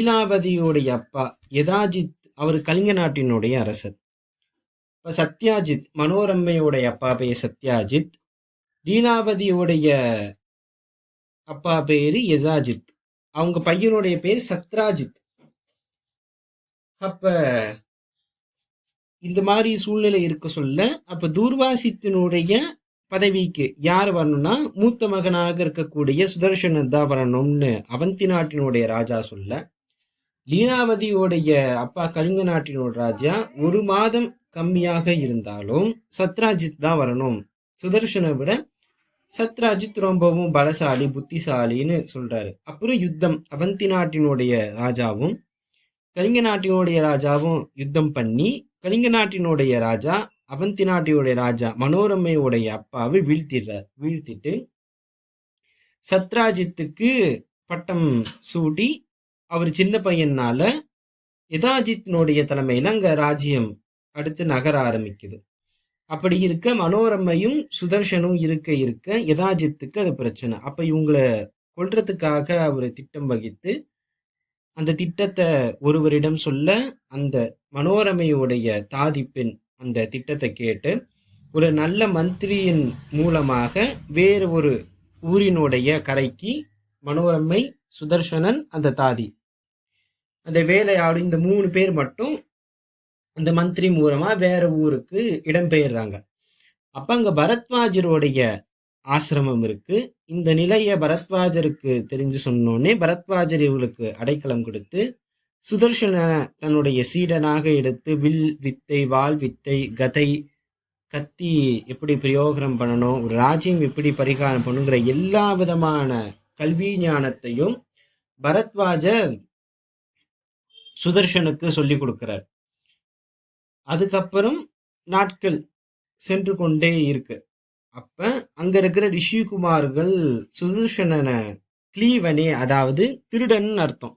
லீலாவதியுடைய அப்பா யதாஜித் அவர் கலிங்க நாட்டினுடைய அரசர். இப்ப சத்யாஜித் மனோரம்மையுடைய அப்பா பேர் சத்யாஜித். லீலாவதியுடைய அப்பா பேரு யசாஜித். அவங்க பையனுடைய பேர் சத்ராஜித். அப்ப இந்த மாதிரி சூழ்நிலை இருக்க சொல்ல அப்ப தூர்வாசித்தினுடைய பதவிக்கு யார் வரணும்னா மூத்த மகனாக இருக்கக்கூடிய சுதர்சனன் தான் வரணும்னு அவந்தி நாட்டினுடைய ராஜா சொல்ல, லீலாவதியோடைய அப்பா கலிங்க நாட்டினோட ராஜா 1 மாதம் கம்மியாக இருந்தாலும் சத்ராஜித் தான் வரணும். சுதர்சனை விட சத்ராஜித் ரொம்பவும் பலசாலி புத்திசாலின்னு சொல்றாரு. அப்புறம் யுத்தம், அவந்தி நாட்டினுடைய ராஜாவும் கலிங்க நாட்டினுடைய ராஜாவும் யுத்தம் பண்ணி கலிங்க நாட்டினுடைய ராஜா அவந்தி நாட்டினுடைய ராஜா மனோரமையுடைய அப்பாவை வீழ்த்திட்டு சத்ராஜித்துக்கு பட்டம் சூட்டி அவர் சின்ன பையனால யதாஜித்தினுடைய தலைமையில அங்க ராஜ்யம் அடுத்து நகர ஆரம்பிக்குது. அப்படி இருக்க மனோரமையும் சுதர்சனும் இருக்க யதாஜித்துக்கு அது பிரச்சனை. அப்ப இவங்களை கொல்றதுக்காக அவர் திட்டம் வகித்து அந்த திட்டத்தை ஒருவரிடம் சொல்ல, அந்த மனோரமையுடைய தாதி பெண் அந்த திட்டத்தை கேட்டு ஒரு நல்ல மந்திரியின் மூலமாக வேறு ஒரு ஊரினுடைய கரைக்கு மனோரமை, சுதர்சனன், அந்த தாதி, அந்த வேலையாடு, இந்த 3 பேர் மட்டும் அந்த மந்திரி மூலமா வேற ஊருக்கு இடம்பெயர்றாங்க. அப்ப அங்க பரத்வாஜருடைய ஆசிரமம் இருக்கு. இந்த நிலைய பரத்வாஜருக்கு தெரிஞ்சு சொன்னோடனே பரத்வாஜர் இவங்களுக்கு அடைக்கலம் கொடுத்து சுதர்சன தன்னுடைய சீடனாக எடுத்து வில் வித்தை, வாள் வித்தை, கதை, கத்தி எப்படி பிரயோகம் பண்ணணும், ஒரு ராஜ்யம் எப்படி பரிகாரம் பண்ணுங்கிற எல்லா விதமான கல்வி ஞானத்தையும் பரத்வாஜர் சுதர்சனுக்கு சொல்லி கொடுக்கிறார். அதுக்கப்புறம் நாட்கள் சென்று கொண்டே இருக்கு. அப்ப அங்க இருக்கிற ரிஷிகுமார்கள் சுதர்சனனை கிளீவனே, அதாவது திருடன் அர்த்தம்,